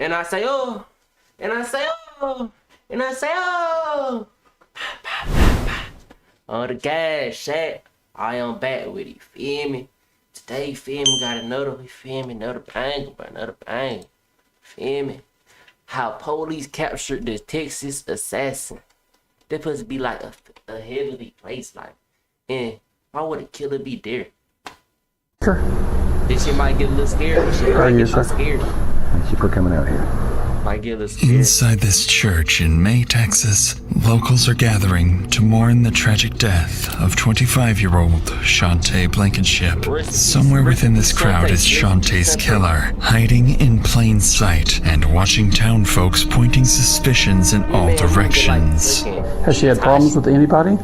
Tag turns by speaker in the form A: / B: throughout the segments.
A: And I say, oh. And I say, oh. And I say, oh. On the gas, Shaq. I am back with it, feel me? Today, feel me, got another, feel me, another banger, but another banger. Feel me? How police captured the Texas assassin. That supposed to be like a heavenly place, like. And why would a killer be there?
B: Sure.
A: This shit might get a little scared. Shit might get a little scared.
B: Thank you for coming out here.
A: Might get a little scared.
C: Inside this church in May, Texas, locals are gathering to mourn the tragic death of 25-year-old Shante Blankenship. Somewhere within this crowd is Shante's killer, hiding in plain sight and watching town folks pointing suspicions in all directions.
B: Has she had problems with anybody?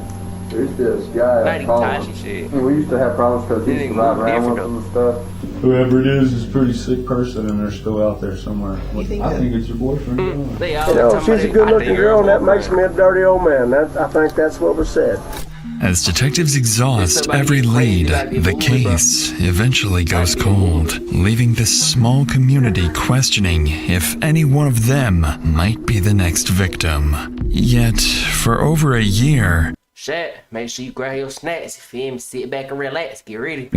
D: There's this guy that calls. We used to have problems because he used to ride around with them and stuff.
E: Whoever it is a pretty sick person and they're still out there somewhere. I think it's your boyfriend.
D: She's a good-looking girl and that makes me a dirty old man. I think that's what was said.
C: As detectives exhaust every lead, the case eventually goes cold, leaving this small community questioning if any one of them might be the next victim. Yet, for over a year...
A: Shaq, make sure you grab your snacks, you feel me? Sit back and relax, get ready.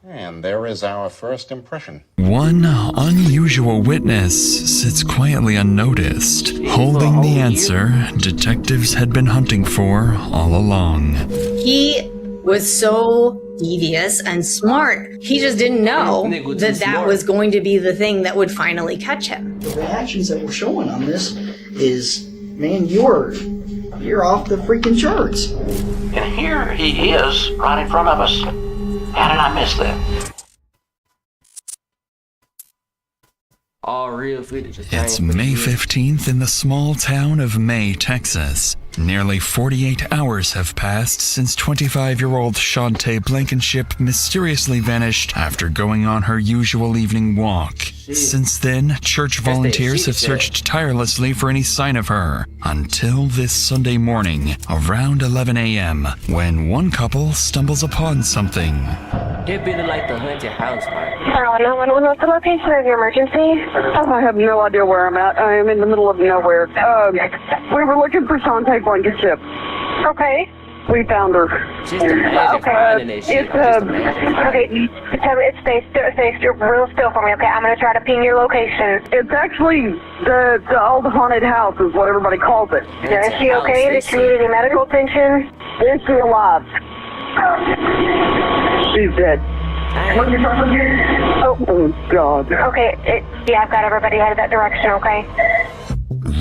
F: And there is our first impression.
C: One unusual witness sits quietly unnoticed, holding the answer detectives had been hunting for all along.
G: He was so devious and smart. He just didn't know that was going to be the thing that would finally catch him.
H: The reactions that we're showing on this is, man, you're off the freaking charts.
I: And here he is, right in front of us. How did I miss that?
A: All real footage.
C: It's May 15th in the small town of May, Texas. Nearly 48 hours have passed since 25-year-old Shante Blankenship mysteriously vanished after going on her usual evening walk. Since then, church volunteers have searched tirelessly for any sign of her, until this Sunday morning, around 11 a.m., when one couple stumbles upon something.
A: It be like the haunted house, like.
J: 911, what's the location of your emergency?
K: I have no idea where I'm at. I am in the middle of nowhere. We were looking for Shante Blankenship.
J: Okay.
K: We found her.
J: Okay. Stay real still for me, okay? I'm going to try to ping your location.
K: It's actually the old haunted house is what everybody calls it.
J: Is she okay? Did she need any medical attention?
K: Is she alive? She's dead. Oh, God.
J: Okay, yeah, I've got everybody headed that direction, okay?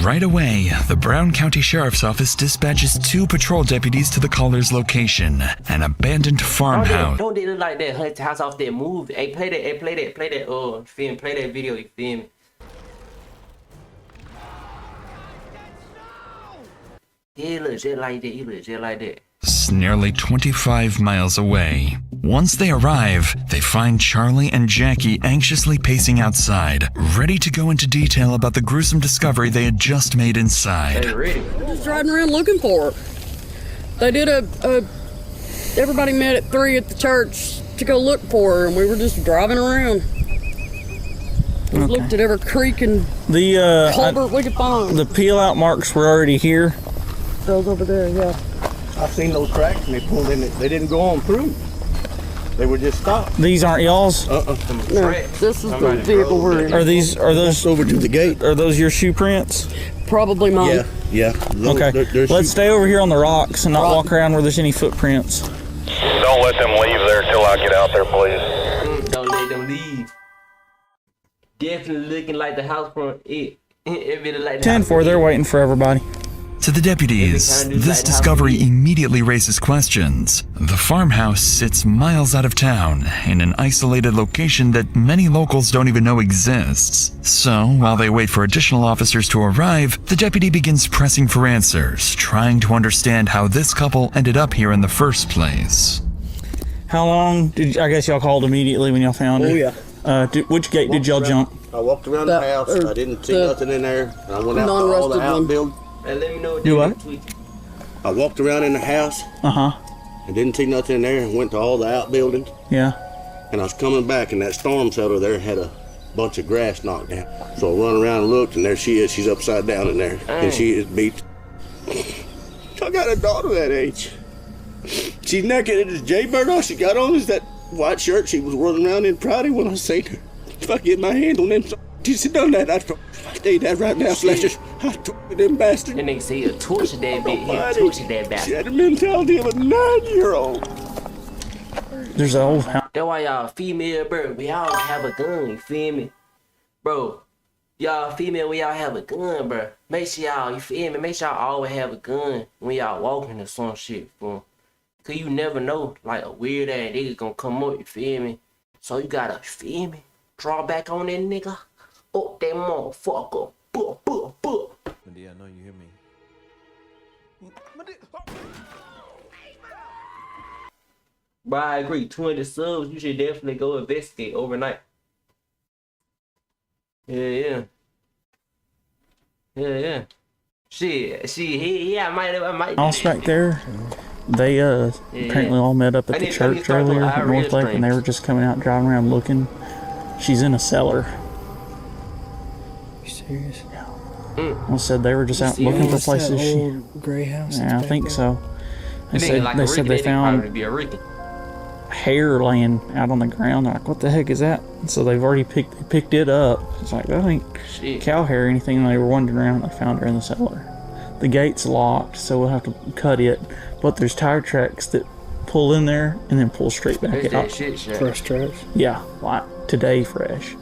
C: Right away, the Brown County Sheriff's Office dispatches 2 patrol deputies to the caller's location, an abandoned farmhouse.
A: Don't they look like that haunted house off that movie? Hey, play that, oh, film, play that video, you feel me? He look just like that,
C: It's nearly 25 miles away. Once they arrive, they find Charlie and Jackie anxiously pacing outside, ready to go into detail about the gruesome discovery they had just made inside.
K: We're just riding around looking for her. They did everybody met at 3 at the church to go look for her, and we were just driving around. We looked at every creek and culvert we could find.
L: The peel-out marks were already here.
K: Those over there, yeah.
M: I've seen those tracks and they pulled in. They didn't go on through. They were just stopped.
L: These aren't y'all's?
K: No, this is the vehicle we're in.
L: Are those
M: over to the gate?
L: Are those your shoe prints?
K: Probably mine.
M: Yeah.
L: Okay. Let's stay over here on the rocks and not walk around where there's any footprints.
N: Don't let them leave there till I get out there, please.
A: Don't let them leave. Definitely looking like the house from it.
L: 10-4, they're waiting for everybody.
C: To the deputies, this discovery immediately raises questions. The farmhouse sits miles out of town, in an isolated location that many locals don't even know exists. So, while they wait for additional officers to arrive, the deputy begins pressing for answers, trying to understand how this couple ended up here in the first place.
L: How long I guess y'all called immediately when y'all found her?
M: Oh, yeah.
L: Which gate did y'all jump?
M: I walked around the house. I didn't see nothing in there. And I went out to all the outbuildings.
A: Let me know
L: Do what?
M: I walked around in the house.
L: Uh-huh.
M: I didn't see nothing in there and went to all the outbuildings.
L: Yeah.
M: And I was coming back, and that storm shelter there had a bunch of grass knocked down. So I run around and looked, and there she is. She's upside down in there, and she is beat. I got a daughter that age. She's naked. It is Jaybird. All she got on is that white shirt she was running around in Friday when I seen her. If I get my hand on them, she's done that. I tell you that right now, Fletcher. I tortured them bastards.
A: That nigga say he'll torture that bitch. He'll torture that bastard.
M: She had the mentality of a 9-year-old.
L: There's an old house.
A: That's why y'all female, bro, we all have a gun, you feel me? Bro, y'all female, we all have a gun, bro. Make sure y'all, you feel me? Make sure y'all always have a gun when y'all walking or some shit, fool. Cause you never know, like a weird ass nigga gonna come up, you feel me? So you gotta, you feel me? Draw back on that nigga. Up that motherfucker. Buh.
O: Medea, I know you hear me.
A: But I agree, 200 subs, you should definitely go investigate overnight. Yeah. Shit, yeah, I might.
L: House back there. They apparently all met up at the church earlier at North Lake, and they were just coming out driving around looking. She's in a cellar.
H: You serious?
L: Yeah. I said they were just out looking for places.
H: That old gray house.
L: Yeah, I think
H: there?
L: so. They said they found hair laying out on the ground. They're like, what the heck is that? And so they've already picked it up. It's like, that ain't cow hair or anything. They were wandering around and they found her in the cellar. The gate's locked, so we'll have to cut it. But there's tire tracks that pull in there and then pull straight back out.
H: Fresh tracks?
L: Yeah, like today fresh.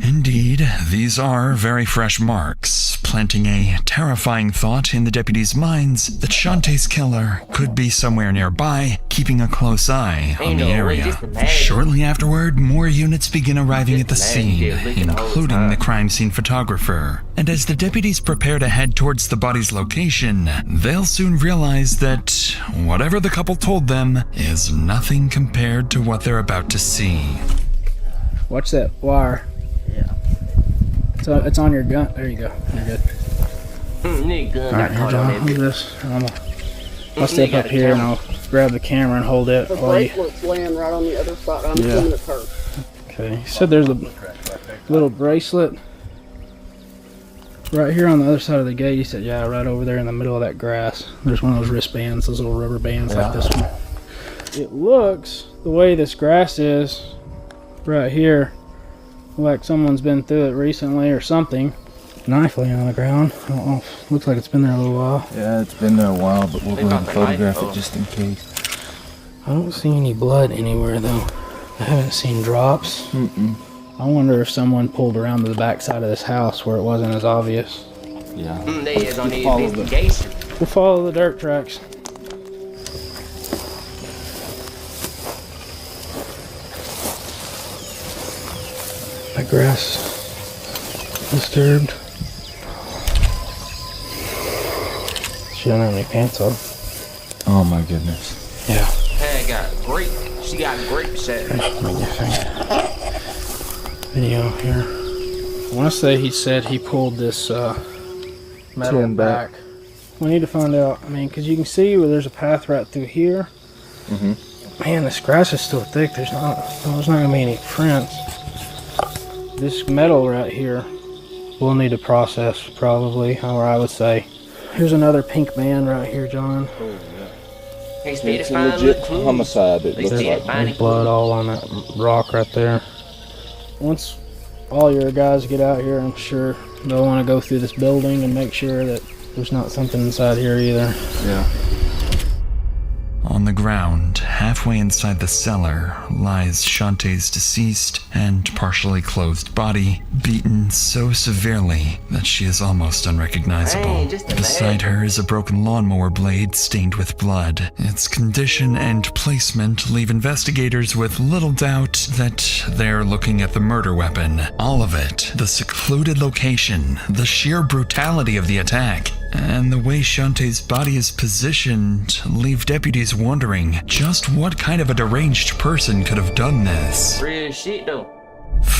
C: Indeed, these are very fresh marks, planting a terrifying thought in the deputies' minds that Shantae's killer could be somewhere nearby, keeping a close eye on the area. Shortly afterward, more units begin arriving at the scene, including the crime scene photographer. And as the deputies prepare to head towards the body's location, they'll soon realize that whatever the couple told them is nothing compared to what they're about to see.
H: Watch that wire. So it's on your gun. There you go. You're good. Alright, here, John, hold this. I'll step up here and I'll grab the camera and hold it.
K: The bracelet's laying right on the other side. I'm assuming it's her.
H: Okay, he said there's a little bracelet right here on the other side of the gate. He said, yeah, right over there in the middle of that grass. There's one of those wristbands, those little rubber bands like this one. It looks, the way this grass is right here, like someone's been through it recently or something. Knife laying on the ground. I don't know. Looks like it's been there a little while.
O: Yeah, it's been there a while, but we'll go ahead and photograph it just in case.
H: I don't see any blood anywhere though. I haven't seen drops. I wonder if someone pulled around to the back side of this house where it wasn't as obvious.
O: Yeah.
A: They is on the investigation.
H: We'll follow the dirt tracks. The grass disturbed. She don't have any pants on.
O: Oh my goodness.
H: Yeah.
A: Hey, she got grape set.
H: Video here. I want to say he said he pulled this metal back. We need to find out. I mean, because you can see where there's a path right through here. Man, this grass is still thick. There's not gonna be any prints. This metal right here we'll need to process probably, or I would say. Here's another pink band right here, John.
O: It's a legit homicide. It looks like
H: there's blood all on that rock right there. Once all your guys get out here, I'm sure they'll want to go through this building and make sure that there's not something inside here either.
O: Yeah.
C: On the ground, halfway inside the cellar, lies Shantae's deceased and partially clothed body, beaten so severely that she is almost unrecognizable. Beside her is a broken lawnmower blade stained with blood. Its condition and placement leave investigators with little doubt that they're looking at the murder weapon. All of it, the secluded location, the sheer brutality of the attack, and the way Shantae's body is positioned leave deputies wondering just what kind of a deranged person could have done this.
A: Real shit though.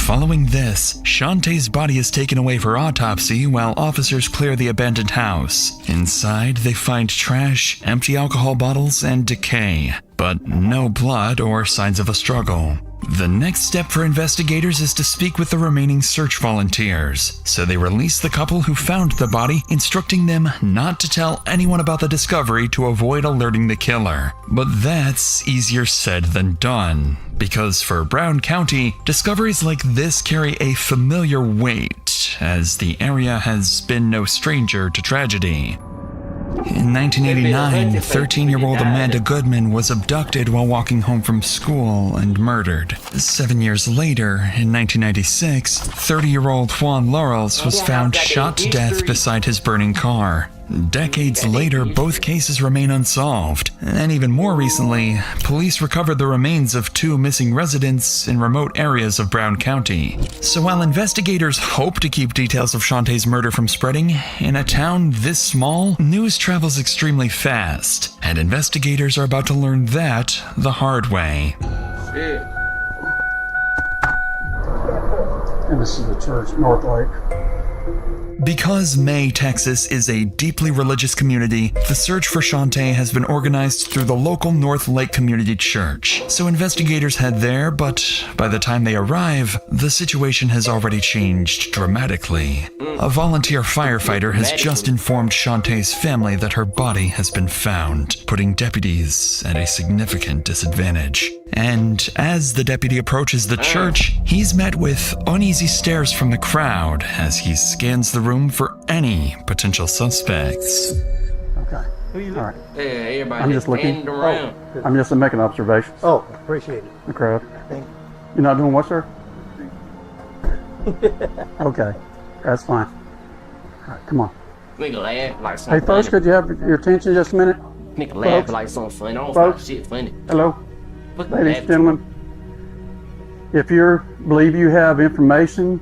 C: Following this, Shantae's body is taken away for autopsy while officers clear the abandoned house. Inside, they find trash, empty alcohol bottles, and decay, but no blood or signs of a struggle. The next step for investigators is to speak with the remaining search volunteers, so they release the couple who found the body, instructing them not to tell anyone about the discovery to avoid alerting the killer. But that's easier said than done, because for Brown County, discoveries like this carry a familiar weight, as the area has been no stranger to tragedy. In 1989, 13-year-old Amanda Goodman was abducted while walking home from school and murdered. 7 years later, in 1996, 30-year-old Juan Laurels was found shot to death beside his burning car. Decades later, both cases remain unsolved. And even more recently, police recovered the remains of 2 missing residents in remote areas of Brown County. So while investigators hope to keep details of Shantae's murder from spreading, in a town this small, news travels extremely fast. And investigators are about to learn that the hard way.
B: And this is the church, North Lake.
C: Because May, Texas is a deeply religious community, the search for Shantae has been organized through the local North Lake Community Church. So investigators head there, but by the time they arrive, the situation has already changed dramatically. A volunteer firefighter has just informed Shantae's family that her body has been found, putting deputies at a significant disadvantage. And as the deputy approaches the church, he's met with uneasy stares from the crowd as he scans the room for any potential suspects.
B: Okay. All right.
A: Yeah, everybody
B: I'm just looking.
A: around.
B: I'm just making observations.
P: Oh, appreciate it.
B: The crowd.
P: Thank
B: You're not doing what, sir? Okay. That's fine. All right, come on.
A: Nigga laugh like something
B: Hey, folks,
A: funny.
B: could you have your attention just a minute?
A: Nigga laugh like something funny. I don't
B: Folks.
A: find shit funny.
B: Hello?
A: Fucking
B: Ladies
A: laugh.
B: and gentlemen, if you believe you have information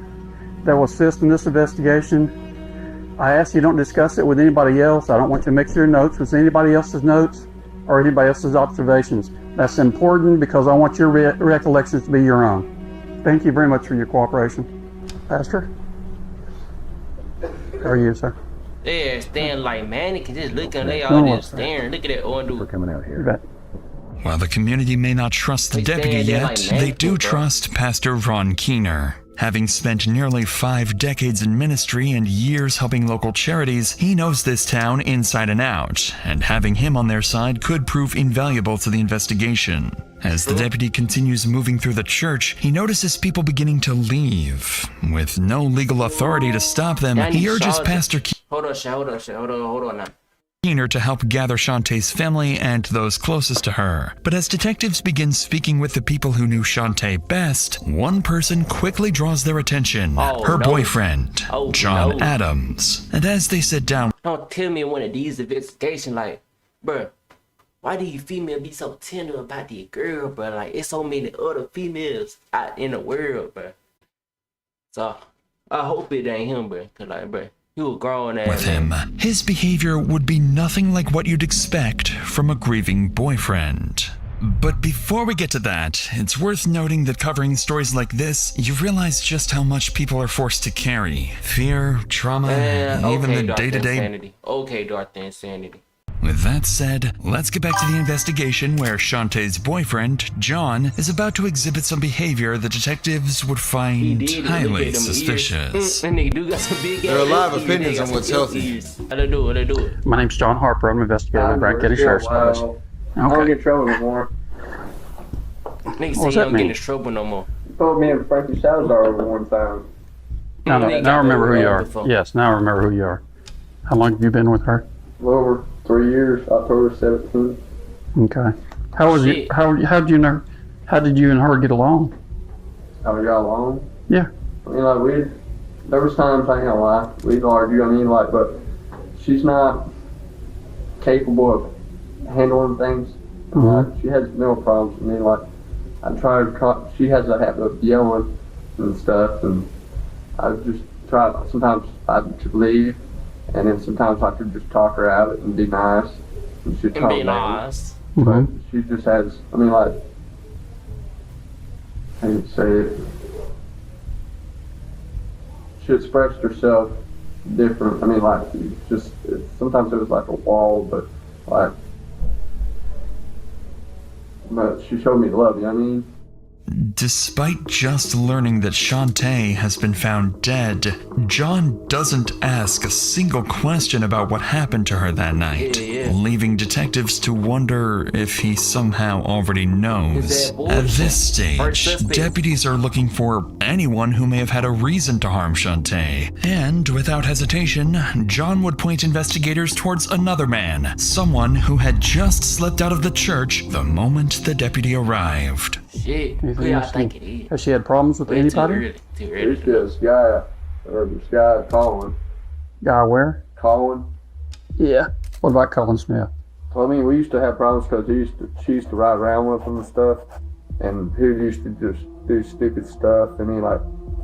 B: that will assist in this investigation, I ask you don't discuss it with anybody else. I don't want you to mix your notes with anybody else's notes or anybody else's observations. That's important because I want your recollections to be your own. Thank you very much for your cooperation. Pastor? How are you, sir?
A: Yeah, standing like mannequins, just looking. They
B: No,
A: all
B: no,
A: just staring. Look at that old dude.
B: For coming out here. You bet.
C: While the community may not trust the
A: They
C: deputy
A: stand there
C: yet,
A: like
C: they
A: mannequins,
C: do
A: bro.
C: trust Pastor Ron Keener. Having spent nearly 5 decades in ministry and years helping local charities, he knows this town inside and out, and having him on their side could prove invaluable to the investigation. As the deputy continues moving through the church, he notices people beginning to leave. With no legal authority to stop them, he urges Pastor
A: Hold on now.
C: Keener to help gather Shantae's family and those closest to her. But as detectives begin speaking with the people who knew Shantae best, one person quickly draws their attention. Her boyfriend, John Adams. And as they sit down,
A: Don't tell me in one of these investigations, like, bruh, why do you females be so tender about the girl, bruh? Like, it's so many other females out in the world, bruh. So, I hope it ain't him, bruh. Cause, like, bruh, he was grown ass.
C: with him, his behavior would be nothing like what you'd expect from a grieving boyfriend. But before we get to that, it's worth noting that covering stories like this, you realize just how much people are forced to carry. Fear, trauma, and even the day-to-day.
A: Insanity. Okay, Darth Insanity.
C: With that said, let's get back to the investigation where Shantae's boyfriend, John, is about to exhibit some behavior the detectives would find highly suspicious.
A: That nigga do got some big
Q: There are a lot of
A: ass
Q: opinions
A: ears.
Q: on what's healthy.
A: How they do it?
B: My name's John Harper. I'm an investigator with Brown County Sheriff's Office.
D: I don't get in trouble no more.
A: Nigga
B: What
A: say
B: does
A: you
B: that
A: don't get
B: mean?
A: in trouble no more.
D: You told me and Frankie Salazar over one time.
B: Now I remember who you are.
A: before.
B: Yes, now I remember who you are. How long have you been with her?
D: A little over 3 years, October 17th.
B: Okay. How was you?
A: Shit.
B: How did you know? How did you and her get along?
D: How we got along.
B: Yeah.
D: I mean, like, there was times, I ain't gonna lie, we'd argue, I mean, like, but she's not capable of handling things. She has no problems. I mean, like, I try to, she has a habit of yelling and stuff, and I just try, sometimes I'd leave, and then sometimes I could just talk her out and be nice. And she'd
A: And
D: calm
A: be
D: down.
A: nice.
D: But she just has, I mean, like, I hate to say it, she expressed herself different. I mean, like, sometimes it was like a wall, but she showed me love, you know what I mean?
C: Despite just learning that Shantae has been found dead, John doesn't ask a single question about what happened to her that night, leaving detectives to wonder if he somehow already knows. At this stage, deputies are looking for anyone who may have had a reason to harm Shantae, and without hesitation, John would point investigators towards another man, someone who had just slipped out of the church the moment the deputy arrived.
A: Shit, who y'all think it is?
B: Has she had problems with anybody?
A: Too early.
D: It's this guy, Colin.
B: Guy where?
D: Colin.
B: Yeah. What about Colin Smith?
D: I mean, we used to have problems because she used to ride around with him and stuff, and he used to just do stupid stuff, and he like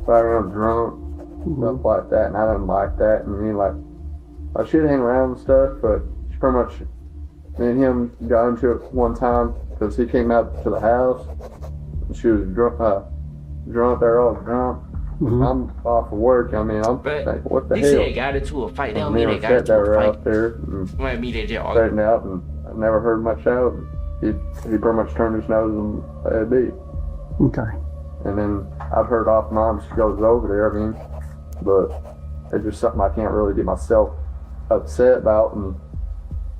D: ride around drunk, stuff like that, and I didn't like that, and me like I should hang around and stuff, but she pretty much, me and him got into it one time because he came out to the house, and she was drunk there, all drunk. I'm off of work. I mean, I'm thinking, what the hell?
A: They said got into a fight. They don't mean they got into a fight.
D: Out there,
A: might be they just
D: arguing out, and I never heard much out. He pretty much turned his nose and let it be.
B: Okay.
D: And then I've heard off and on she goes over there. I mean, but it's just something I can't really get myself upset about. And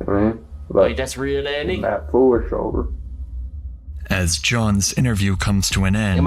D: I mean,
A: like that's real, that nigga.
D: That foolish over.
C: As John's interview comes to an end,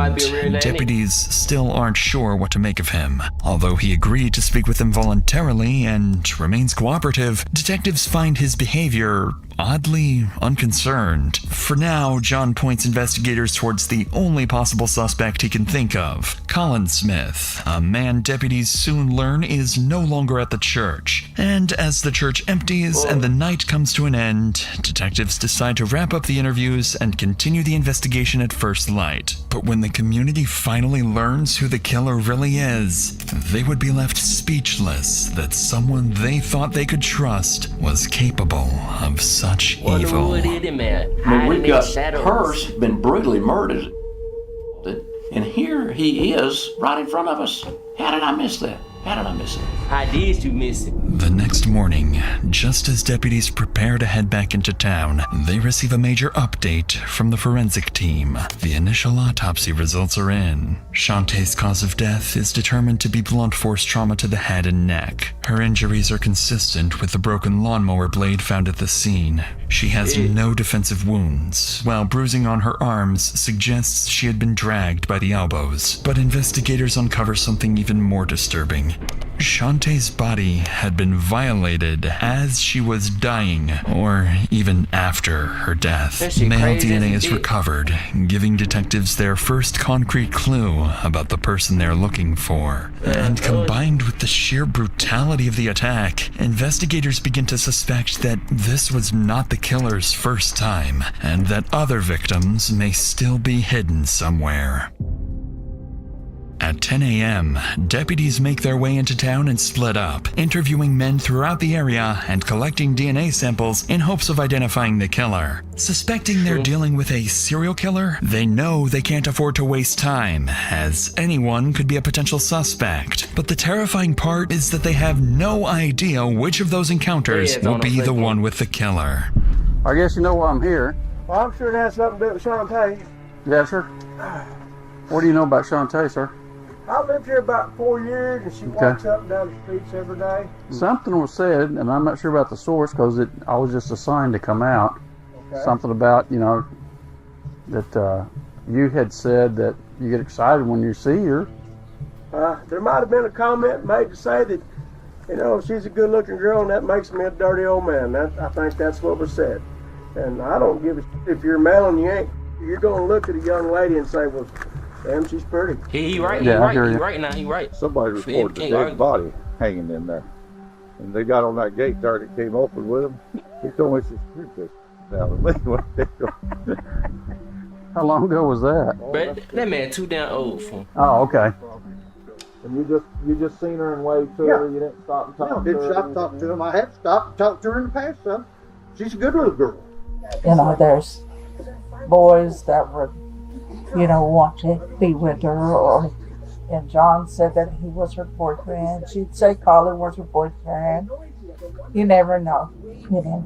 C: deputies still aren't sure what to make of him. Although he agreed to speak with them voluntarily and remains cooperative, detectives find his behavior oddly unconcerned. For now, John points investigators towards the only possible suspect he can think of, Colin Smith, a man deputies soon learn is no longer at the church. And as the church empties and the night comes to an end, detectives decide to wrap up the interviews and continue the investigation at first light. But when the community finally learns who the killer really is, they would be left speechless that someone they thought they could trust was capable of such evil.
I: I mean, we've got Hearst been brutally murdered, and here he is right in front of us. How did I miss that? How did I miss it?
A: How did you miss it?
C: The next morning, just as deputies prepare to head back into town, they receive a major update from the forensic team. The initial autopsy results are in. Shantae's cause of death is determined to be blunt force trauma to the head and neck. Her injuries are consistent with the broken lawnmower blade found at the scene. She has no defensive wounds, while bruising on her arms suggests she had been dragged by the elbows. But investigators uncover something even more disturbing. Shantae's body had been violated as she was dying, or even after her death. Male DNA is recovered, giving detectives their first concrete clue about the person they're looking for. And combined with the sheer brutality of the attack, investigators begin to suspect that this was not the killer's first time, and that other victims may still be hidden somewhere. At 10 a.m., deputies make their way into town and split up, interviewing men throughout the area and collecting DNA samples in hopes of identifying the killer. Suspecting they're dealing with a serial killer, they know they can't afford to waste time, as anyone could be a potential suspect. But the terrifying part is that they have no idea which of those encounters will be the one with the killer.
B: I guess you know why I'm here.
P: Well, I'm sure it has something to do with Shantae.
B: Yes, sir. What do you know about Shantae, sir?
P: I lived here about 4 years, and she walks up and down the streets every day.
B: Something was said, and I'm not sure about the source because I was just assigned to come out. Okay. Something about, that you had said that you get excited when you see her.
P: There might have been a comment made to say that, she's a good-looking girl, and that makes me a dirty old man. I think that's what was said. And I don't give a shit if you're a male and you're going to look at a young lady and say, well, damn, she's pretty.
A: He right now.
Q: Somebody reported a dead body hanging in there. And they got on that gate there that came open with him. He told me she's down the
B: How long ago was that?
A: But that man too damn old for him.
B: Oh, okay.
Q: And you just seen her and waved to her, you didn't stop and talk to her?
P: Didn't stop talking to him. I had stopped and talked to her in the past, son. She's a good little girl.
R: There's boys that would want to be with her, or and John said that he was her boyfriend. She'd say Colin was her boyfriend. You never know, you know.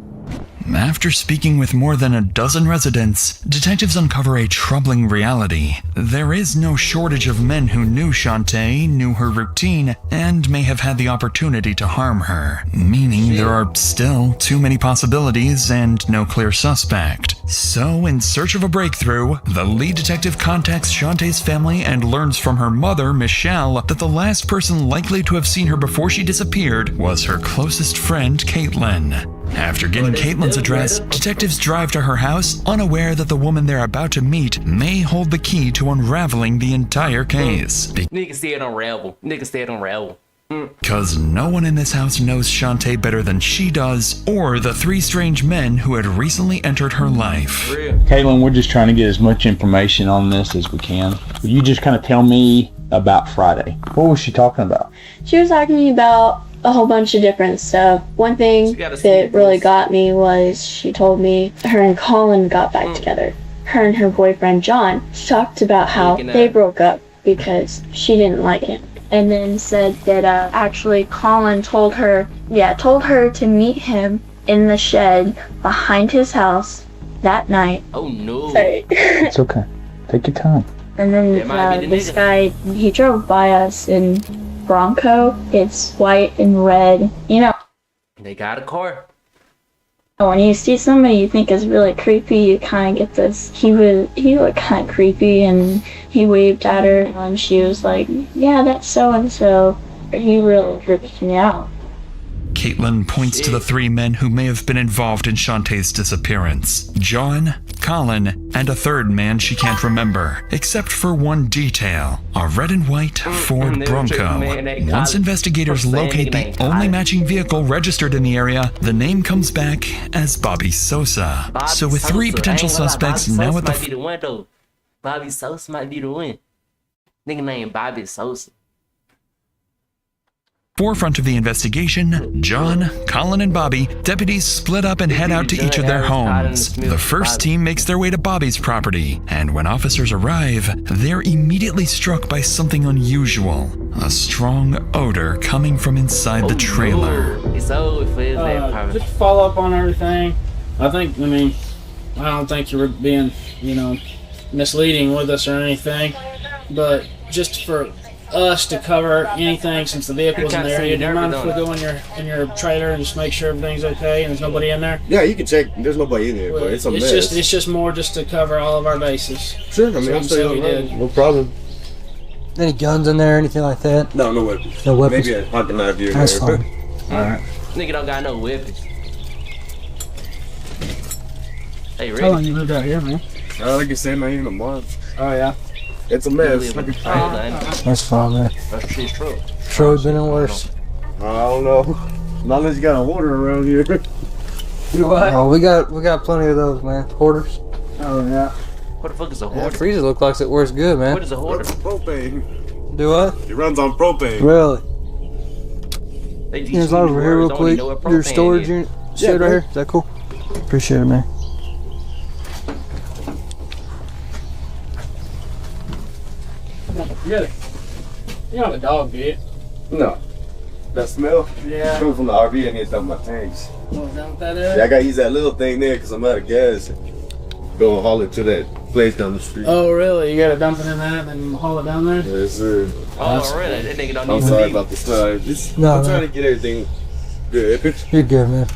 C: After speaking with more than a dozen residents, detectives uncover a troubling reality. There is no shortage of men who knew Shantae, knew her routine, and may have had the opportunity to harm her, meaning there are still too many possibilities and no clear suspect. So, in search of a breakthrough, the lead detective contacts Shantae's family and learns from her mother, Michelle, that the last person likely to have seen her before she disappeared was her closest friend, Caitlin. After getting Caitlin's address, detectives drive to her house, unaware that the woman they're about to meet may hold the key to unraveling the entire case.
A: Nigga said unravel. Nigga said unravel.
C: Because no one in this house knows Shantae better than she does, or the three strange men who had recently entered her life.
O: Caitlin, we're just trying to get as much information on this as we can. Would you just kind of tell me about Friday? What was she talking about?
S: She was talking to me about a whole bunch of different stuff. One thing that really got me was she told me her and Colin got back together. Her and her boyfriend John talked about how they broke up because she didn't like him. And then said that actually Colin told her to meet him in the shed behind his house that night.
A: Oh no.
S: Sorry.
O: It's okay. Take your time.
S: And then this guy, he drove by us in Bronco. It's white and red. You know,
A: they got a car.
S: when you see somebody you think is really creepy, you kind of get this. He looked kind of creepy, and he waved at her, and she was like, "Yeah, that's so and so." He really tripped me out.
C: Caitlin points to the three men who may have been involved in Shantae's disappearance: John, Colin, and a third man she can't remember, except for one detail: a red and white Ford Bronco. Once investigators locate the only matching vehicle registered in the area, the name comes back as Bobby Sosa. So with three potential suspects now at the
A: Bobby Sosa might be the one. Nigga named Bobby Sosa.
C: forefront of the investigation, John, Colin, and Bobby, deputies split up and head out to each of their homes. The first team makes their way to Bobby's property, and when officers arrive, they're immediately struck by something unusual: a strong odor coming from inside the trailer.
A: It's over for his
H: just follow up on everything. I don't think you were being, misleading with us or anything, but just for us to cover anything since the vehicle's in the area. Do you mind if we go in your trailer and just make sure everything's okay and there's nobody in there?
T: Yeah, you can check. There's nobody in there, but it's a mess.
H: It's just more just to cover all of our bases.
T: Sure, I'm
H: so we did.
T: No problem.
U: Any guns in there, anything like that?
T: No weapons.
U: No weapons.
T: Maybe a pocket knife here.
U: That's fine.
T: Alright.
A: Nigga don't got no weapons. Hey, Rick.
H: How long you lived out here, man?
T: Like I said, not even a month.
H: Oh yeah.
T: It's a mess.
U: That's fine, man.
A: That's shit's true.
U: Troy's been in worse.
T: I don't know. Not unless you got a hoarder around here.
U: What? Oh, we got plenty of those, man. Hoarders.
H: Oh yeah.
A: What the fuck is a hoarder?
U: Yeah, freezer looks like it works good, man.
A: What is a hoarder?
T: Propane.
U: Do what?
T: It runs on propane.
U: Really? Here's over here real quick. Your storage unit shit right here. Is that cool? Appreciate it, man.
H: You don't have a dog, do you?
T: No. That smell?
H: Yeah.
T: Coming from the RV and it's on my tanks.
H: Oh, is that what that is?
T: Yeah, I gotta use that little thing there because I'm out of gas. Go haul it to that place down the street.
H: Oh, really? You gotta dump it in that and then haul it down there?
T: Yes, sir.
A: Oh, really? That nigga don't
T: I'm
A: need
T: sorry
A: to
T: about the time.
U: No,
T: I'm trying to get everything good.
U: You're good, man.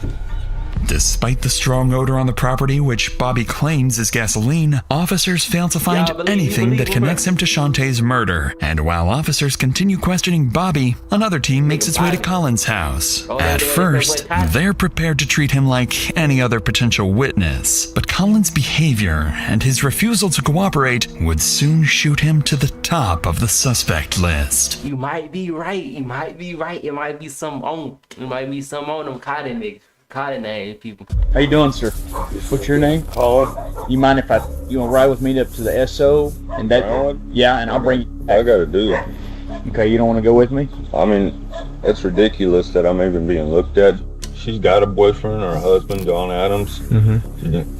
C: Despite the strong odor on the property, which Bobby claims is gasoline, officers fail to find anything that connects him to Shantae's murder. And while officers continue questioning Bobby, another team makes its way to Colin's house. At first, they're prepared to treat him like any other potential witness, but Colin's behavior and his refusal to cooperate would soon shoot him to the top of the suspect list.
A: You might be right. You might be right. It might be some on them Cotton niggas. Cotton name people.
O: How you doing, sir? What's your name?
T: Colin.
O: You mind if you want to ride with me up to the SO and that? Yeah, and I'll bring you.
Q: I gotta do it.
O: Okay, you don't want to go with me?
Q: I mean, it's ridiculous that I'm even being looked at.
T: she's got a boyfriend or a husband, John Adams.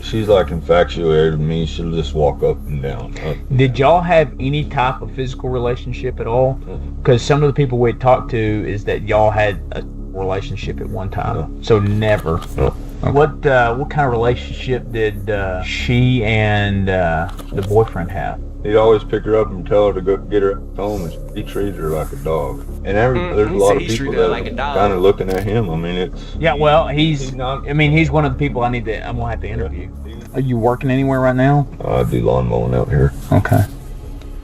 T: She's like infatuated with me. She'll just walk up and down.
O: Did y'all have any type of physical relationship at all? Because some of the people we talked to is that y'all had a relationship at one time. So never. What kind of relationship did she and the boyfriend have?
T: He'd always pick her up and tell her to go get her home, and he treated her like a dog. And there's a lot of people that are kind of looking at him. I mean, it's...
O: Yeah, well, he's one of the people I'm going to have to interview. Are you working anywhere right now?
T: I do lawn mowing out here.
O: Okay.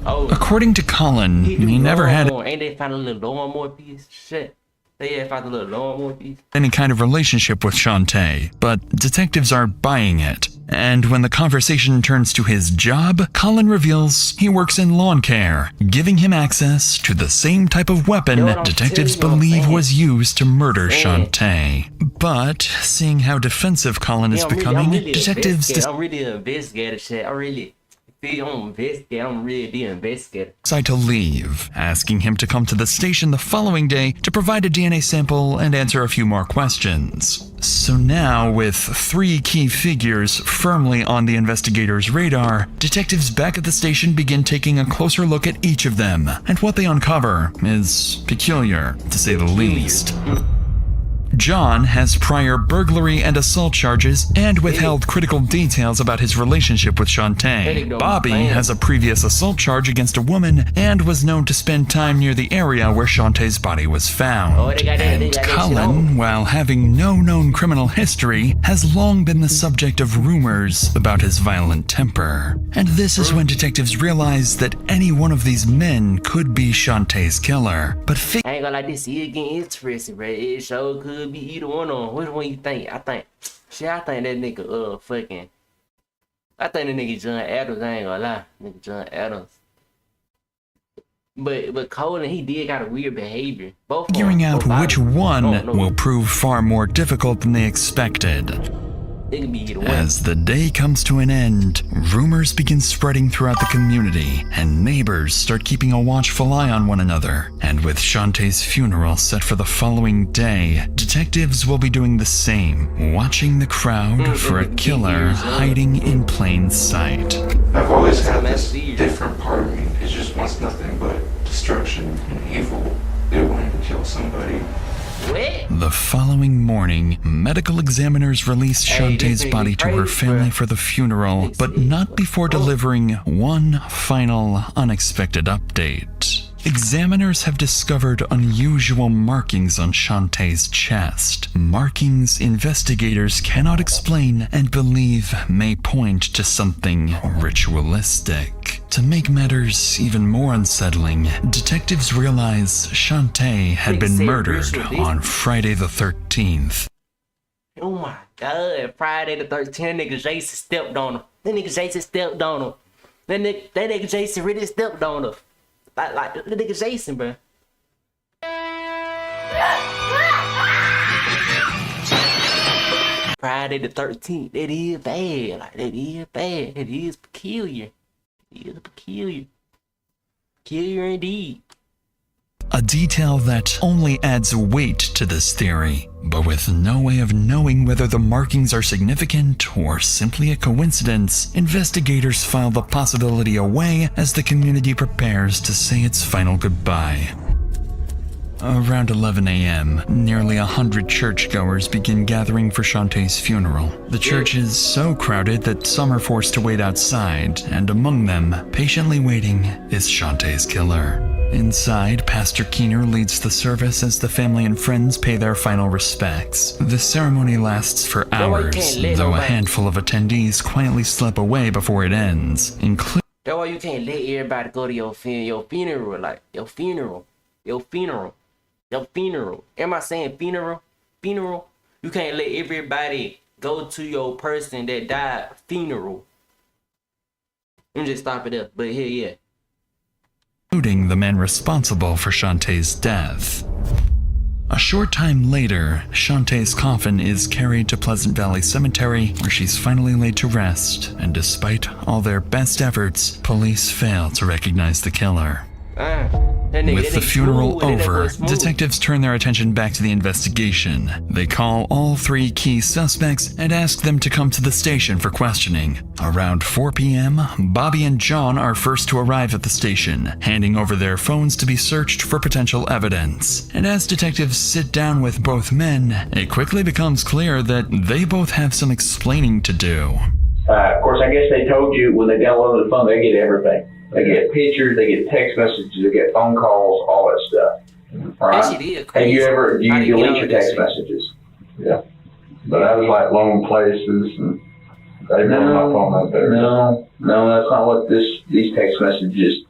C: According to Colin, he never had...
A: Ain't they found a little lawnmower piece? Shit. They had found a little lawnmower piece.
C: Any kind of relationship with Shantae, but detectives are buying it. And when the conversation turns to his job, Colin reveals he works in lawn care, giving him access to the same type of weapon detectives believe was used to murder Shantae. But seeing how defensive Colin is becoming, detectives
A: I'm really an investigator, shit. I'm really the investigator.
C: Decide to leave, asking him to come to the station the following day to provide a DNA sample and answer a few more questions. So now, with 3 key figures firmly on the investigator's radar, detectives back at the station begin taking a closer look at each of them, and what they uncover is peculiar, to say the least. John has prior burglary and assault charges and withheld critical details about his relationship with Shantae. Bobby has a previous assault charge against a woman and was known to spend time near the area where Shantae's body was found. And Cullen, while having no known criminal history, has long been the subject of rumors about his violent temper. And this is when detectives realize that any one of these men could be Shantae's killer. But
A: I ain't gonna like this. See, it getting interesting, bro. It sure could be either one of them. Which one you think? I think that nigga, I think the nigga John Adams. I ain't gonna lie, nigga John Adams. But Colin, he did got a weird behavior.
C: Figuring out which one will prove far more difficult than they expected. As the day comes to an end, rumors begin spreading throughout the community, and neighbors start keeping a watchful eye on one another. And with Shantae's funeral set for the following day, detectives will be doing the same, watching the crowd for a killer hiding in plain sight.
E: I've always had this different part of me. It just wants nothing but destruction and evil. It wanted to kill somebody.
C: The following morning, medical examiners released Shantae's body to her family for the funeral, but not before delivering one final unexpected update. Examiners have discovered unusual markings on Shantae's chest. Markings investigators cannot explain and believe may point to something ritualistic. To make matters even more unsettling, detectives realize Shantae had been murdered on Friday the 13th.
A: Oh my God, Friday the 13th, that nigga Jason stepped on him. That nigga Jason stepped on him. That nigga Jason really stepped on him. Like the nigga Jason, bro. Friday the 13th, that is bad. Like, that is bad. It is peculiar. It is peculiar. Peculiar indeed.
C: A detail that only adds weight to this theory, but with no way of knowing whether the markings are significant or simply a coincidence, investigators file the possibility away as the community prepares to say its final goodbye. Around 11 a.m., nearly 100 churchgoers begin gathering for Shantae's funeral. The church is so crowded that some are forced to wait outside, and among them, patiently waiting, is Shantae's killer. Inside, Pastor Keener leads the service as the family and friends pay their final respects. The ceremony lasts for hours, though a handful of attendees quietly slip away before it ends, including...
A: That's why you can't let everybody go to your funeral, like, your funeral. Am I saying funeral? Funeral? You can't let everybody go to your person that died funeral. Let me just stop it up, but here, yeah.
C: Including the man responsible for Shantae's death. A short time later, Shantae's coffin is carried to Pleasant Valley Cemetery, where she's finally laid to rest, and despite all their best efforts, police fail to recognize the killer. With the funeral over, detectives turn their attention back to the investigation. They call all 3 key suspects and ask them to come to the station for questioning. Around 4 p.m., Bobby and John are first to arrive at the station, handing over their phones to be searched for potential evidence. And as detectives sit down with both men, it quickly becomes clear that they both have some explaining to do.
O: Of course, I guess they told you when they downloaded the phone, they get everything. They get pictures, they get text messages, they get phone calls, all that stuff. All right? Have you ever, do you delete your text messages?
T: Yeah. But I was like long places and they were on my phone out there.
O: No, that's not what these text messages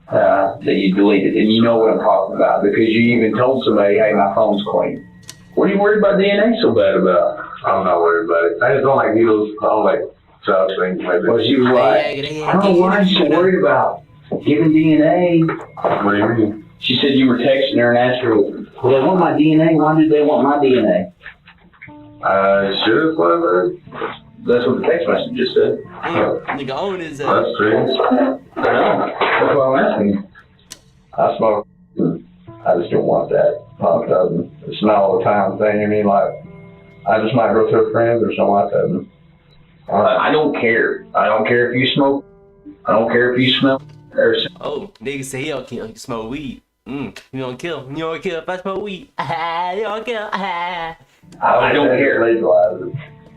O: that you deleted. And you know what I'm talking about because you even told somebody, hey, my phone's clean. What are you worried about DNA so bad about?
T: I'm not worried about it. I just don't like needles. I don't like child things like that.
O: Well, she was like, I don't know why you're so worried about giving DNA.
T: What do you mean?
O: She said you were texting her and asked her, well, they want my DNA. Why did they want my DNA?
T: Sure, whatever.
O: That's what the text message just said.
A: Nigga, own is
T: That's strange.
O: That's what I'm asking.
T: I smoke. I just don't want that. It's not all the time thing. I mean, like, I just might go to a friend's or something like that.
O: I don't care. I don't care if you smoke. I don't care if you smell.
A: Oh, nigga say he don't kill. He smoke weed. You don't kill. You don't kill if I smoke weed. You don't kill.
O: I don't care.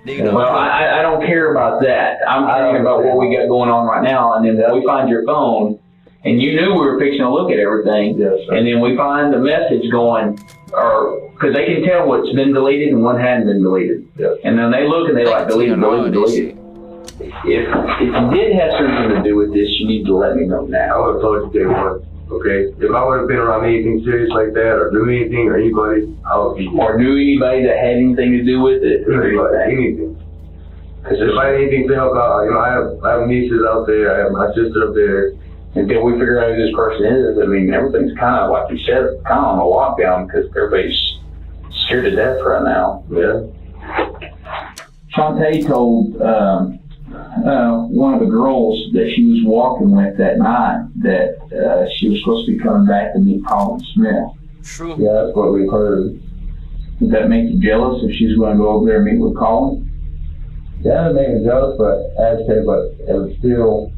A: Nigga,
O: well, I don't care about that. I'm thinking about what we got going on right now, and then we find your phone, and you knew we were fixing to look at everything,
T: yes,
O: and then we find the message going, or because they can tell what's been deleted and what hadn't been deleted,
T: yes.
O: And then they look and they like deleted. If you did have something to do with this, you need to let me know now.
T: I would have told you day one. Okay, if I would have been around anything serious like that, or knew anything, or anybody, I would be.
O: Or knew anybody that had anything to do with it.
T: Anything. Because if I had anything to help out, I have nieces out there, I have my sister up there.
O: Until we figure out who this person is, I mean, everything's kind of, like you said, kind of on a lockdown because everybody's scared to death right now.
T: Yeah.
O: Shantae told one of the girls that she was walking with that night that she was supposed to be coming back to meet Colin Smith.
A: True.
T: Yeah, that's what we heard.
O: Would that make you jealous if she's going to go over there and meet with Colin?
T: Yeah, it made me jealous, but it was still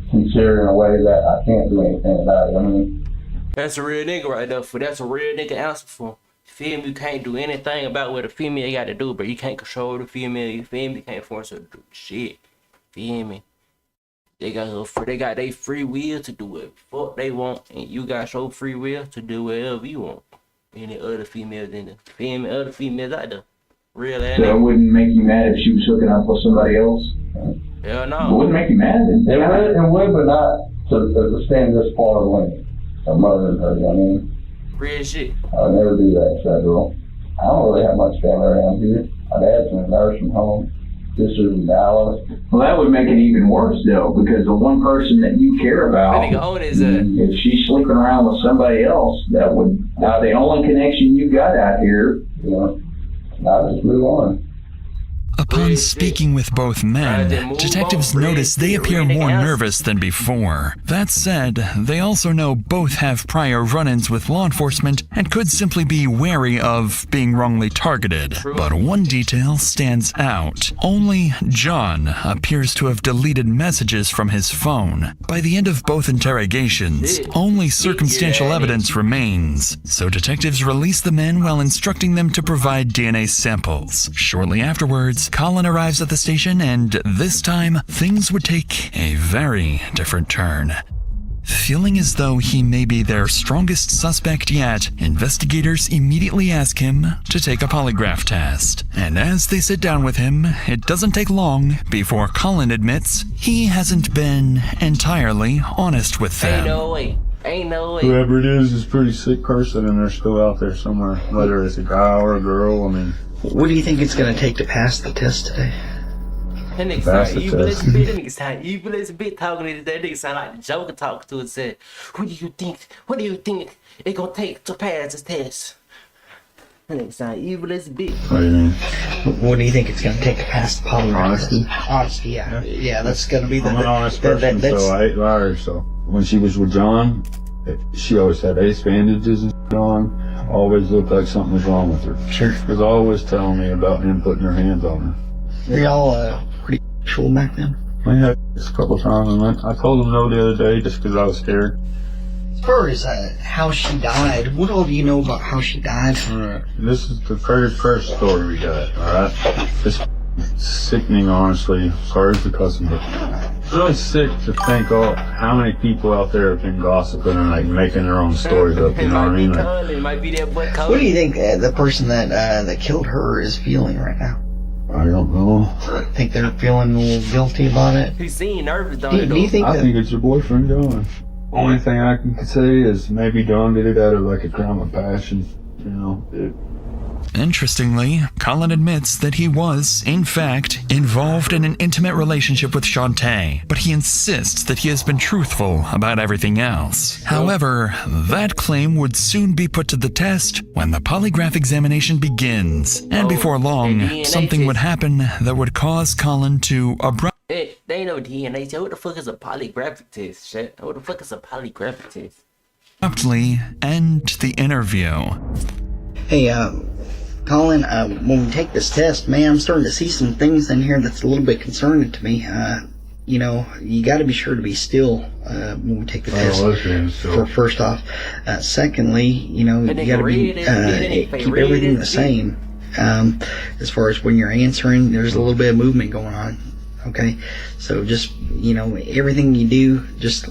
T: considered in a way that I can't do anything about it. I mean,
A: that's a real nigga right there. That's a real nigga answer for. Feel me? You can't do anything about what a female got to do, but you can't control the female. You feel me? You can't force her to do shit. Feel me? They got their free will to do what the fuck they want, and you got your free will to do whatever you want. Any other females in the feel me? Other females out there, real ass.
O: So it wouldn't make you mad if she was hooking up with somebody else?
A: Hell no.
O: It wouldn't make you mad.
T: It would, but not to stand this far away. A mother, you know what I mean?
A: Real shit.
T: I would never do that to that girl. I don't really have much family around here. My dad's in a nursing home. Sisters in Dallas.
O: Well, that would make it even worse, though, because the one person that you care about, if she's sleeping around with somebody else, that would, the only connection you got out here,
T: I'll just move on.
C: Upon speaking with both men, detectives notice they appear more nervous than before. That said, they also know both have prior run-ins with law enforcement and could simply be wary of being wrongly targeted. But one detail stands out. Only John appears to have deleted messages from his phone. By the end of both interrogations, only circumstantial evidence remains, so detectives release the men while instructing them to provide DNA samples. Shortly afterwards, Colin arrives at the station, and this time, things would take a very different turn. Feeling as though he may be their strongest suspect yet, investigators immediately ask him to take a polygraph test. And as they sit down with him, it doesn't take long before Colin admits he hasn't been entirely honest with them.
A: Ain't no way.
Q: Whoever it is a pretty sick person, and they're still out there somewhere, whether it's a guy or a girl. I mean,
F: what do you think it's going to take to pass the test today?
A: That nigga sound evil as a bit. That nigga sound evil as a bit talking to that nigga sound like the Joker talking to himself. What do you think it's gonna take to pass this test? That nigga sound evil as a bit.
Q: What do you mean?
F: What do you think it's gonna take to pass the polygraph? Honesty, yeah, that's gonna be the.
Q: I'm an honest person, so I hate liars. So when she was with John, She always had ace bandages and shit on. Always looked like something was wrong with her.
F: Sure.
Q: She was always telling me about him putting her hands on her.
F: Were y'all pretty sexual back then?
Q: We had this a couple times, and I told him no the other day just because I was scared.
F: As far as how she died, what all do you know about how she died?
Q: Alright, this is the very first story we got, alright? It's sickening, honestly. Sorry for cussing, but it's really sick to think how many people out there have been gossiping and like making their own stories up, you know what I mean?
F: What do you think the person that killed her is feeling right now?
Q: I don't know.
F: Think they're feeling a little guilty about it?
A: He's seeing nervous,
F: do you think
Q: I think it's your boyfriend, John. Only thing I can say is maybe John did it out of like a crime of passion, you know?
C: Interestingly, Colin admits that he was, in fact, involved in an intimate relationship with Shantae, but he insists that he has been truthful about everything else. However, that claim would soon be put to the test when the polygraph examination begins, and before long, something would happen that would cause Colin to
A: Hey, they ain't no DNA test. What the fuck is a polygraphic test? Shit. What the fuck is a polygraphic test?
C: abruptly end the interview.
F: Hey, Colin, when we take this test, man, I'm starting to see some things in here that's a little bit concerning to me. You know, you got to be sure to be still when we take the test. First off, secondly, you know, you got to be keep everything the same. As far as when you're answering, there's a little bit of movement going on. Okay, so just you know, everything you do, just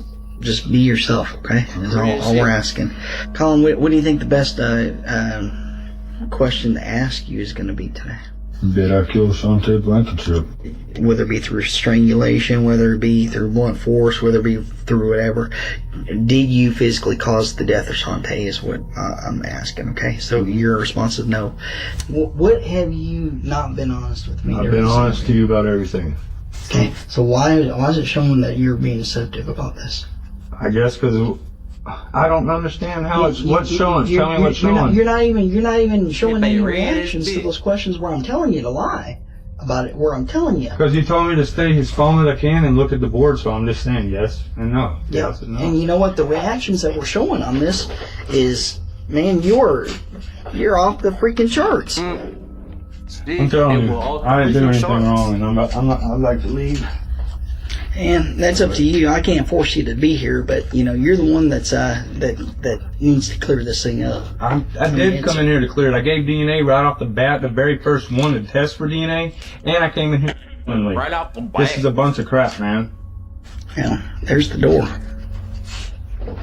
F: be yourself. Okay, that's all we're asking. Colin, what do you think the best question to ask you is going to be today?
Q: Did I kill Shantae Blankenship?
F: Whether it be through strangulation, whether it be through blunt force, whether it be through whatever, did you physically cause the death of Shantae is what I'm asking, okay? So your response is no. What have you not been honest with me?
Q: I've been honest to you about everything.
F: Okay, so why is it showing that you're being deceptive about this?
Q: I guess because I don't understand how what's showing. Tell me what's showing.
F: You're not even showing any reactions to those questions where I'm telling you to lie about it. Where I'm telling you.
Q: Because you told me to stay as long as I can and look at the board, so I'm just saying yes and no.
F: Yeah.
Q: Yes and no.
F: And you know what? The reactions that we're showing on this is, man, you're off the freaking charts.
Q: I'm telling you, I didn't do anything wrong, and I'd like to leave.
F: And that's up to you. I can't force you to be here, but you know you're the one that's that needs to clear this thing up.
Q: I did come in here to clear it. I gave DNA right off the bat, the very first one to test for DNA, and I came in here
A: right off the bat.
Q: This is a bunch of crap, man.
F: Yeah, there's the door.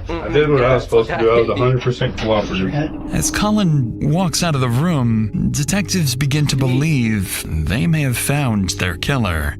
Q: I did what I was supposed to do. I was 100% cooperative.
C: As Colin walks out of the room, detectives begin to believe they may have found their killer.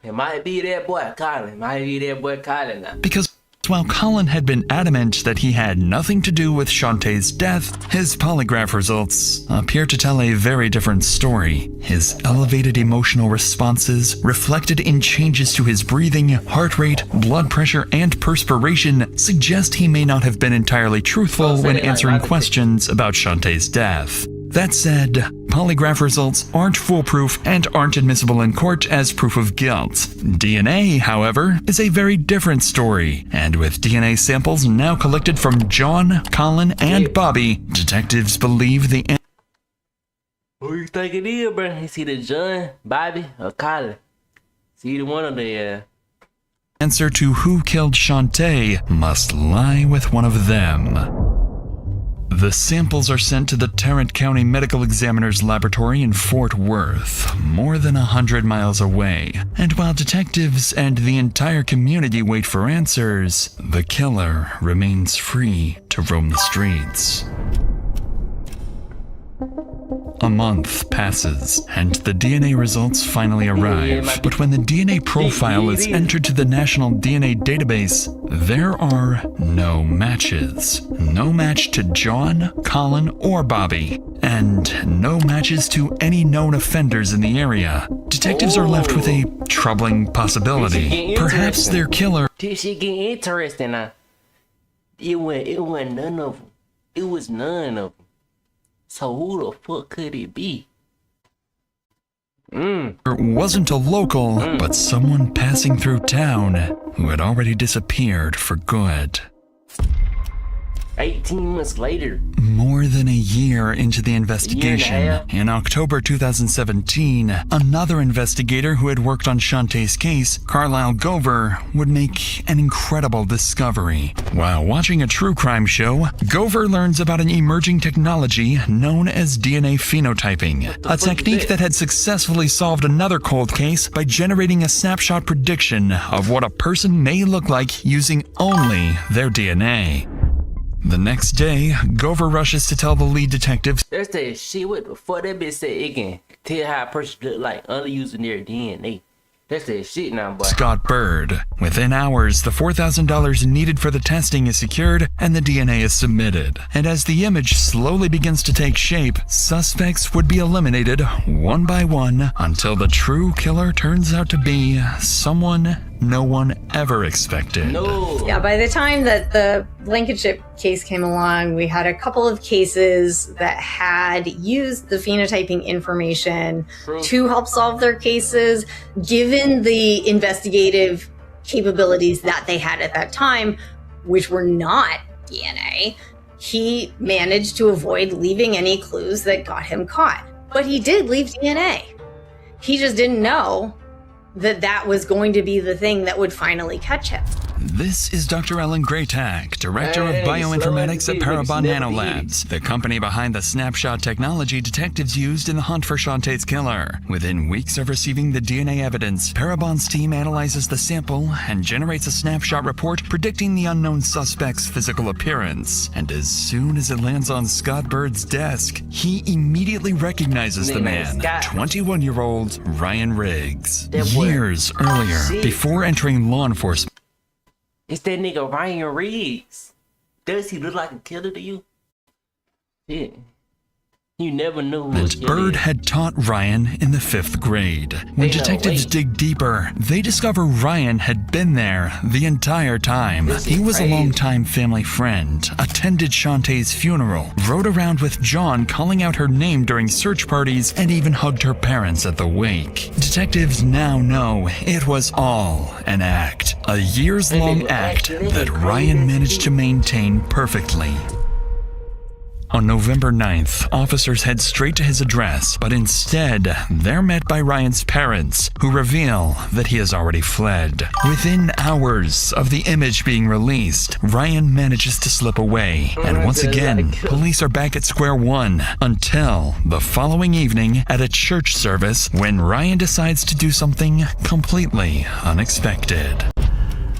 A: It might be that boy Colin. Now.
C: Because while Colin had been adamant that he had nothing to do with Shantae's death, his polygraph results appear to tell a very different story. His elevated emotional responses, reflected in changes to his breathing, heart rate, blood pressure, and perspiration, suggest he may not have been entirely truthful when answering questions about Shantae's death. That said, polygraph results aren't foolproof and aren't admissible in court as proof of guilt. DNA, however, is a very different story, and with DNA samples now collected from John, Colin, and Bobby, detectives believe the
A: Who you think it is, bro? Is either John, Bobby, or Colin? It's either one of the
C: answer to who killed Shantae must lie with one of them. The samples are sent to the Tarrant County Medical Examiner's Laboratory in Fort Worth, more than 100 miles away. And while detectives and the entire community wait for answers, the killer remains free to roam the streets. A month passes, and the DNA results finally arrive. But when the DNA profile is entered to the National DNA Database, there are no matches. No match to John, Colin, or Bobby. And no matches to any known offenders in the area. Detectives are left with a troubling possibility. Perhaps their killer...
A: This shit get interesting now. It wasn't none of them. It was none of them. So who the fuck could it be?
C: wasn't a local, but someone passing through town who had already disappeared for good.
A: 18 months later.
C: More than a year into the investigation, in October 2017, another investigator who had worked on Shantae's case, Carlisle Gover, would make an incredible discovery. While watching a true crime show, Gover learns about an emerging technology known as DNA phenotyping, a technique that had successfully solved another cold case by generating a snapshot prediction of what a person may look like using only their DNA. The next day, Gover rushes to tell the lead detective.
A: That's that shit what before that bitch said it can tell how a person look like only using their DNA. That's that shit now, boy.
C: Scott Bird. Within hours, the $4,000 needed for the testing is secured and the DNA is submitted. And as the image slowly begins to take shape, suspects would be eliminated one by one until the true killer turns out to be someone no one ever expected.
A: No.
G: Yeah, by the time that the Blankenship case came along, we had a couple of cases that had used the phenotyping information to help solve their cases. Given the investigative capabilities that they had at that time, which were not DNA, he managed to avoid leaving any clues that got him caught. But he did leave DNA. He just didn't know that that was going to be the thing that would finally catch him.
C: This is Dr. Ellen Greytak, Director of Bioinformatics at Parabon Nanolabs, the company behind the snapshot technology detectives used in the hunt for Shantae's killer. Within weeks of receiving the DNA evidence, Parabon's team analyzes the sample and generates a snapshot report predicting the unknown suspect's physical appearance. And as soon as it lands on Scott Bird's desk, he immediately recognizes the man, 21-year-old Ryan Riggs. Years earlier, before entering law enforcement,
A: it's that nigga Ryan Riggs. Does he look like a killer to you? Yeah. You never knew who
C: Bird had taught Ryan in the 5th grade. When detectives dig deeper, they discover Ryan had been there the entire time. He was a longtime family friend, attended Shantae's funeral, rode around with John calling out her name during search parties, and even hugged her parents at the wake. Detectives now know it was all an act. A years-long act that Ryan managed to maintain perfectly. On November 9th, officers head straight to his address, but instead, they're met by Ryan's parents, who reveal that he has already fled. Within hours of the image being released, Ryan manages to slip away, and once again, police are back at square one, until the following evening at a church service when Ryan decides to do something completely unexpected.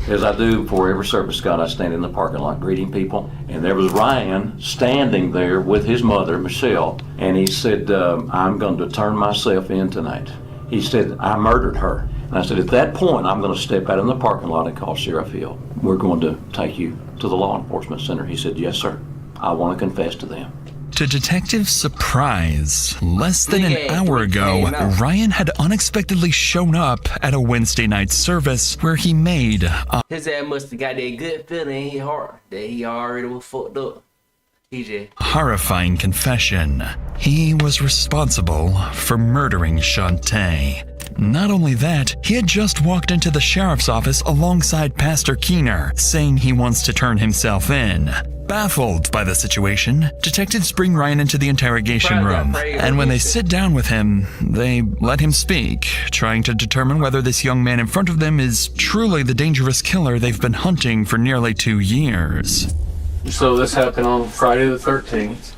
I: As I do before every service, Scott, I stand in the parking lot greeting people. And there was Ryan standing there with his mother, Michelle. And he said, I'm going to turn myself in tonight. He said, I murdered her. And I said, at that point, I'm going to step out in the parking lot and call Sheriff Hill. We're going to take you to the law enforcement center. He said, yes, sir. I want to confess to them.
C: To detectives' surprise, less than an hour ago, Ryan had unexpectedly shown up at a Wednesday night service where he made a
A: his ass must have got that good feeling in his heart that he already was fucked up.
C: horrifying confession. He was responsible for murdering Shantae. Not only that, he had just walked into the sheriff's office alongside Pastor Keener, saying he wants to turn himself in. Baffled by the situation, detectives bring Ryan into the interrogation room, and when they sit down with him, they let him speak, trying to determine whether this young man in front of them is truly the dangerous killer they've been hunting for nearly 2 years.
V: So this happened on Friday the 13th.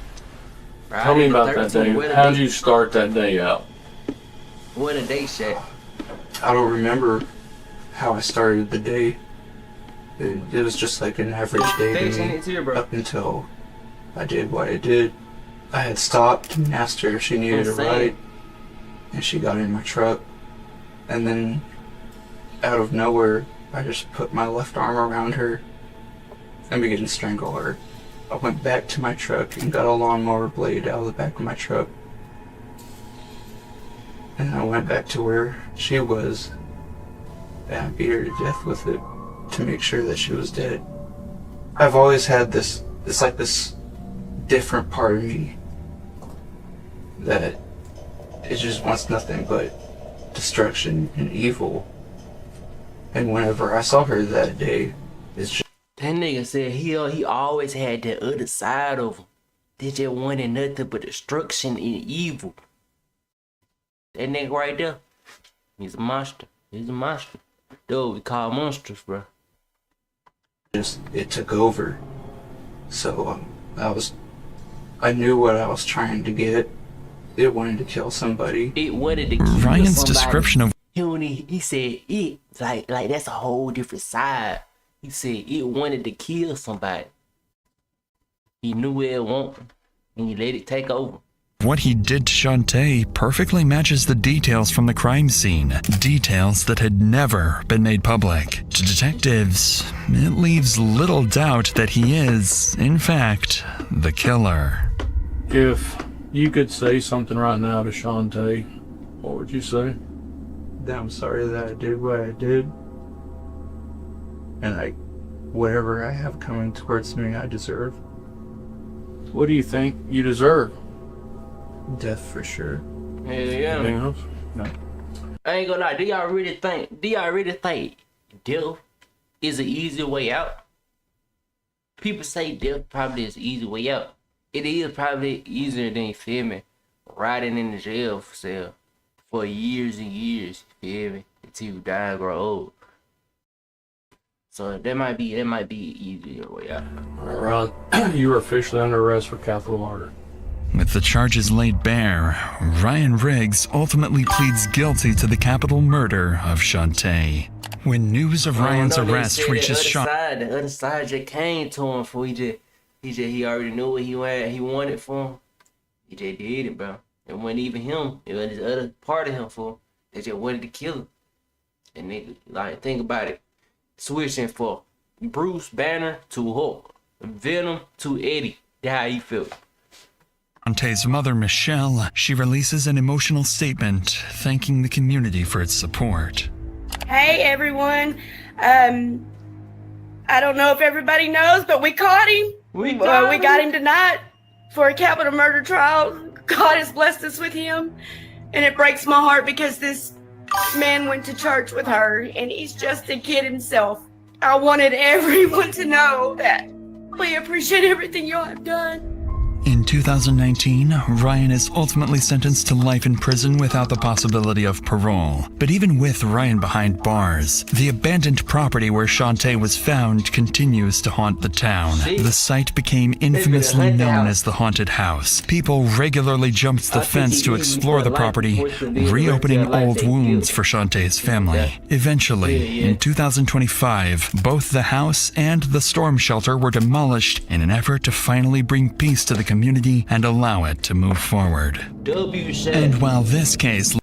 V: Tell me about that day. How did you start that day out?
A: What a day, Shaq.
V: I don't remember how I started the day. It was just like an average day to me up until I did what I did. I had stopped and asked her if she needed a ride, and she got in my truck. And then out of nowhere, I just put my left arm around her and began to strangle her. I went back to my truck and got a lawnmower blade out of the back of my truck. And I went back to where she was, and I beat her to death with it to make sure that she was dead. I've always had this different part of me that it just wants nothing but destruction and evil. And whenever I saw her that day, it's just...
A: That nigga said he always had that other side of him. They just wanted nothing but destruction and evil. That nigga right there, he's a monster. He's a monster. That's what we call monsters, bro.
V: It took over. So I knew what I was trying to get. It wanted to kill somebody.
A: It wanted to kill
C: Ryan's
A: somebody.
C: description of
A: He said it like that's a whole different side. He said it wanted to kill somebody. He knew where it wanted, and he let it take over.
C: what he did to Shantae perfectly matches the details from the crime scene, details that had never been made public. To detectives, it leaves little doubt that he is, in fact, the killer.
Q: If you could say something right now to Shantae, what would you say?
V: That I'm sorry that I did what I did. And whatever I have coming towards me, I deserve.
Q: What do you think you deserve?
V: Death for sure.
A: Hell yeah.
Q: Anything else? No.
A: I ain't gonna lie, do y'all really think death is an easy way out? People say death probably is an easy way out. It is probably easier than, you feel me, riding in the jail cell for years and years, you feel me, until you die and grow old. So that might be an easier way out.
Q: All right, Ron, you are officially under arrest for capital murder.
C: With the charges laid bare, Ryan Riggs ultimately pleads guilty to the capital murder of Shantae. When news of Ryan's arrest reaches Shantae,
A: The other side just came to him for he already knew what he wanted for him. He just did it, bro. It wasn't even him. It was this other part of him for. They just wanted to kill him. And they think about it. Switching for Bruce Banner to Hulk, Venom to Eddie. That's how he felt.
C: Shantae's mother, Michelle, she releases an emotional statement thanking the community for its support.
K: Hey everyone, I don't know if everybody knows, but we caught him. We got him tonight for a capital murder trial. God has blessed us with him, and it breaks my heart because this man went to church with her, and he's just a kid himself. I wanted everyone to know that we appreciate everything y'all have done.
C: In 2019, Ryan is ultimately sentenced to life in prison without the possibility of parole. But even with Ryan behind bars, the abandoned property where Shantae was found continues to haunt the town. The site became infamously known as the Haunted House. People regularly jumped the fence to explore the property, reopening old wounds for Shantae's family. Eventually, in 2025, both the house and the storm shelter were demolished in an effort to finally bring peace to the community and allow it to move forward. And while this case